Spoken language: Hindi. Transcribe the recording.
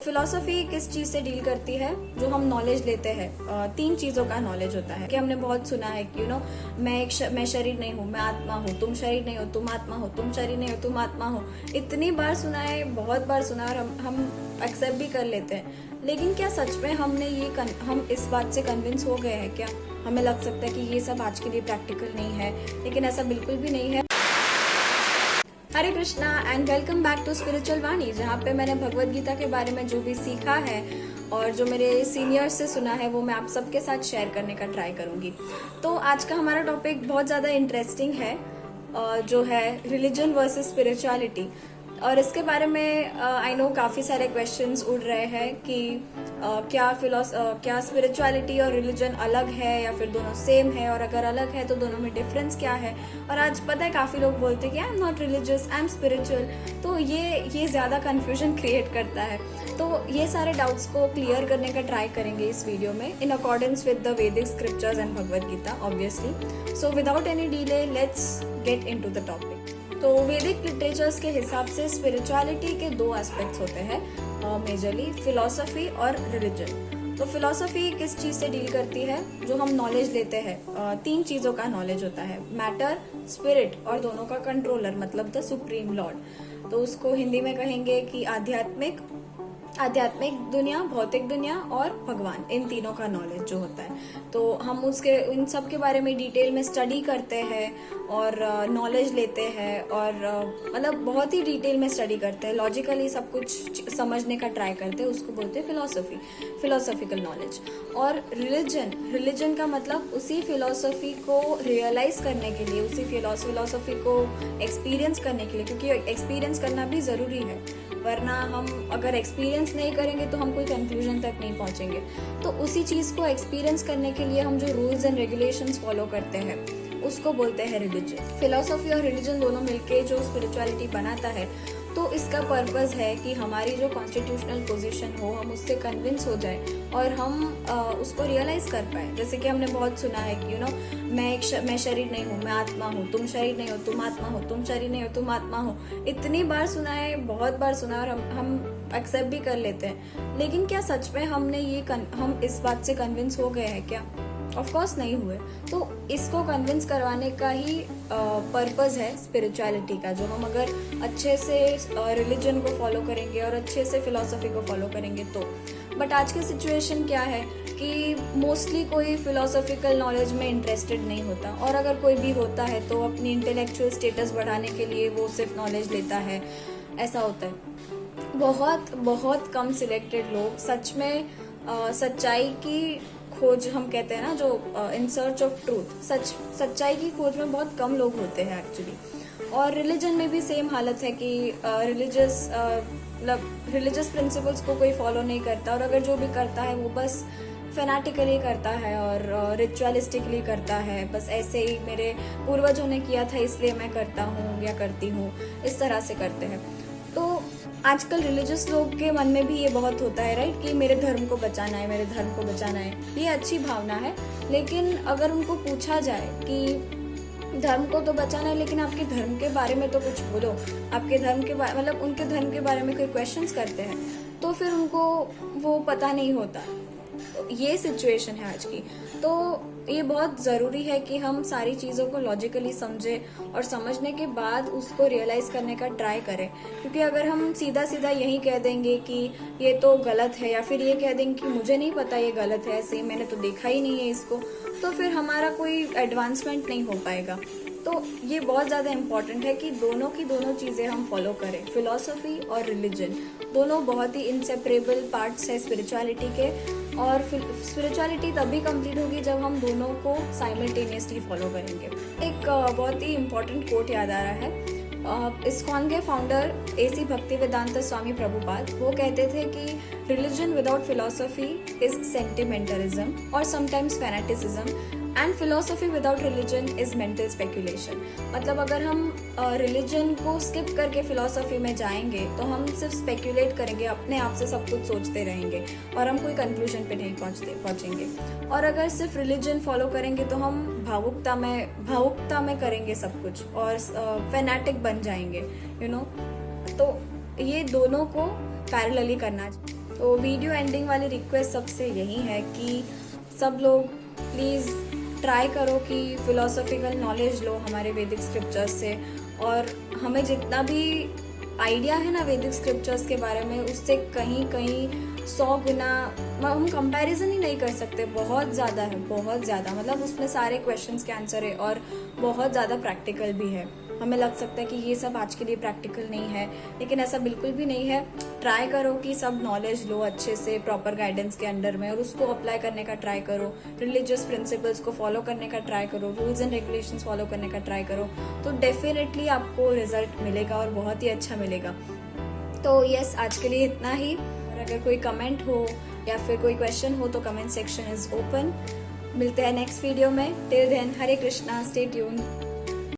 फिलॉसफी किस चीज से डील करती है? जो हम नॉलेज लेते हैं, तीन चीजों का नॉलेज होता है कि हमने बहुत सुना है कि मैं शरीर नहीं हूँ, मैं आत्मा हूँ, तुम शरीर नहीं हो, तुम आत्मा हो, तुम शरीर नहीं हो, तुम आत्मा हो। इतनी बार सुना है, बहुत बार सुना है, और हम एक्सेप्ट भी कर लेते हैं। लेकिन क्या सच में हम इस बात से कन्विंस हो गए हैं क्या? हमें लग सकता है कि ये सब आज के लिए प्रैक्टिकल नहीं है, लेकिन ऐसा बिल्कुल भी नहीं है। Hare Krishna and welcome back to spiritual Vani, जहाँ पे मैंने भगवत गीता के बारे में जो भी सीखा है और जो मेरे सीनियर्स से सुना है वो मैं आप सबके साथ शेयर करने का ट्राई करूंगी। तो आज का हमारा टॉपिक बहुत ज़्यादा इंटरेस्टिंग है, जो है रिलीजन वर्सेस स्पिरिचुअलिटी। और इसके बारे में आई नो काफ़ी सारे क्वेश्चंस उड़ रहे हैं कि क्या स्पिरिचुअलिटी और रिलीजन अलग है या फिर दोनों सेम है, और अगर अलग है तो दोनों में डिफरेंस क्या है। और आज पता है काफ़ी लोग बोलते हैं कि I am not religious, I am spiritual. तो ये ज़्यादा कन्फ्यूजन क्रिएट करता है। तो ये सारे डाउट्स को क्लियर करने का ट्राई करेंगे इस वीडियो में, in accordance with the Vedic scriptures and Bhagavad Gita obviously. So without any delay let's get into the topic. तो वैदिक लिटरेचर्स के हिसाब से स्पिरिचुअलिटी के दो एस्पेक्ट्स होते हैं मेजरली, फिलॉसफी और रिलीजन। तो फिलॉसफी किस चीज से डील करती है? जो हम नॉलेज लेते हैं, तीन चीजों का नॉलेज होता है, मैटर, स्पिरिट और दोनों का कंट्रोलर, मतलब द सुप्रीम लॉर्ड। तो उसको हिंदी में कहेंगे कि आध्यात्मिक दुनिया, भौतिक दुनिया और भगवान, इन तीनों का नॉलेज जो होता है। तो हम इन सब के बारे में डिटेल में स्टडी करते हैं और नॉलेज लेते हैं, और मतलब बहुत ही डिटेल में स्टडी करते हैं, लॉजिकली सब कुछ समझने का ट्राई करते हैं। उसको बोलते हैं फिलोसॉफिकल नॉलेज। और रिलीजन का मतलब उसी फिलोसफी को रियलाइज करने के लिए, उसी फिलोसफी को एक्सपीरियंस करने के लिए, क्योंकि एक्सपीरियंस करना भी जरूरी है, वरना हम अगर एक्सपीरियंस नहीं करेंगे तो हम कोई कंक्लूजन तक नहीं पहुंचेंगे। तो उसी चीज़ को एक्सपीरियंस करने के लिए हम जो रूल्स एंड रेगुलेशंस फॉलो करते हैं उसको बोलते हैं रिलीजन। फिलोसफी और रिलीजन दोनों मिलके जो स्पिरिचुअलिटी बनाता है, तो इसका पर्पस है कि हमारी जो कॉन्स्टिट्यूशनल पोजीशन हो, हम उससे कन्विंस हो जाए और हम उसको रियलाइज कर पाए। जैसे कि हमने बहुत सुना है कि मैं शरीर नहीं हूँ, मैं आत्मा हूँ, तुम शरीर नहीं हो, तुम आत्मा हो, तुम शरीर नहीं हो, तुम आत्मा हो। इतनी बार सुना है, बहुत बार सुना है, और हम एक्सेप्ट भी कर लेते हैं। लेकिन क्या सच में हम इस बात से कन्विंस हो गए हैं क्या? ऑफ कोर्स नहीं हुए। तो इसको कन्विंस करवाने का ही पर्पस है स्पिरिचुअलिटी का। जो हम अगर अच्छे से रिलीजन को फॉलो करेंगे और अच्छे से फिलोसफी को फॉलो करेंगे तो। बट आज की सिचुएशन क्या है कि मोस्टली कोई फिलोसफिकल नॉलेज में इंटरेस्टेड नहीं होता, और अगर कोई भी होता है तो अपनी इंटेलेक्चुअल स्टेटस बढ़ाने के लिए वो सिर्फ नॉलेज लेता है। ऐसा होता है। बहुत बहुत कम सिलेक्टेड लोग सच में सच्चाई की खोज, हम कहते हैं ना, जो इन सर्च ऑफ ट्रूथ, सच्चाई की खोज में बहुत कम लोग होते हैं एक्चुअली। और रिलीजन में भी सेम हालत है कि रिलीजियस प्रिंसिपल्स को कोई फॉलो नहीं करता, और अगर जो भी करता है वो बस फैनाटिकली करता है और रिचुअलिस्टिकली करता है। बस ऐसे ही मेरे पूर्वजों ने किया था इसलिए मैं करता हूँ या करती हूँ, इस तरह से करते हैं। तो आजकल रिलीजियस लोग के मन में भी ये बहुत होता है, राइट, कि मेरे धर्म को बचाना है, मेरे धर्म को बचाना है। ये अच्छी भावना है, लेकिन अगर उनको पूछा जाए कि धर्म को तो बचाना है, लेकिन आपके धर्म के बारे में तो कुछ बोलो, आपके धर्म के बारे मतलब उनके धर्म के बारे में कोई क्वेश्चंस करते हैं तो फिर उनको वो पता नहीं होता। तो ये सिचुएशन है आज की। तो ये बहुत ज़रूरी है कि हम सारी चीज़ों को लॉजिकली समझें और समझने के बाद उसको रियलाइज़ करने का ट्राई करें। क्योंकि अगर हम सीधा सीधा यही कह देंगे कि ये तो गलत है, या फिर ये कह देंगे कि मुझे नहीं पता ये गलत है, ऐसे मैंने तो देखा ही नहीं है इसको, तो फिर हमारा कोई एडवांसमेंट नहीं हो पाएगा। तो ये बहुत ज़्यादा इम्पॉर्टेंट है कि दोनों की दोनों चीज़ें हम फॉलो करें, फिलॉसफी और रिलीजन। दोनों बहुत ही इनसेपरेबल पार्ट्स है स्पिरिचुअलिटी के, और स्पिरिचुअलिटी तभी कंप्लीट होगी जब हम दोनों को साइमल्टेनियसली फॉलो करेंगे। एक बहुत ही इम्पॉर्टेंट कोट याद आ रहा है, इस्कॉन के फाउंडर AC भक्तिवेदांत स्वामी प्रभुपाद, वो कहते थे कि रिलीजन विदाउट फिलोसफी इज सेंटिमेंटलिज्म और sometimes fanaticism, and philosophy without religion is mental speculation. मतलब अगर हम रिलीजन को स्किप करके फिलोसफी में जाएंगे तो हम सिर्फ स्पेकुलेट करेंगे, अपने आप से सब कुछ सोचते रहेंगे और हम कोई कंक्लूजन पे नहीं पहुंचेंगे। और अगर सिर्फ रिलीजन फॉलो करेंगे तो हम भावुकता में करेंगे सब कुछ और फैनेटिक बन जाएंगे, तो ये दोनों को पैरेलली करना चाहिए। तो वीडियो एंडिंग वाली रिक्वेस्ट सबसे यही है कि सब लोग प्लीज़ ट्राई करो कि फिलोसॉफिकल नॉलेज लो हमारे वैदिक स्क्रिप्चर्स से, और हमें जितना भी आइडिया है ना वैदिक स्क्रिप्चर्स के बारे में, उससे कहीं कहीं 100 गुना हम कंपैरिजन ही नहीं कर सकते। बहुत ज़्यादा है, बहुत ज़्यादा, मतलब उसमें सारे क्वेश्चंस के आंसर है और बहुत ज़्यादा प्रैक्टिकल भी है। हमें लग सकता है कि ये सब आज के लिए प्रैक्टिकल नहीं है, लेकिन ऐसा बिल्कुल भी नहीं है। ट्राई करो कि सब नॉलेज लो अच्छे से, प्रॉपर गाइडेंस के अंडर में, और उसको अप्लाई करने का ट्राई करो। रिलीजियस प्रिंसिपल्स को फॉलो करने का ट्राई करो, रूल्स एंड रेगुलेशंस फॉलो करने का ट्राई करो, तो डेफिनेटली आपको रिजल्ट मिलेगा और बहुत ही अच्छा मिलेगा। तो यस, आज के लिए इतना ही। और अगर कोई कमेंट हो या फिर कोई क्वेश्चन हो तो कमेंट सेक्शन इज ओपन। मिलते हैं नेक्स्ट वीडियो में। टिल देन, हरे कृष्णा, स्टे ट्यून्ड।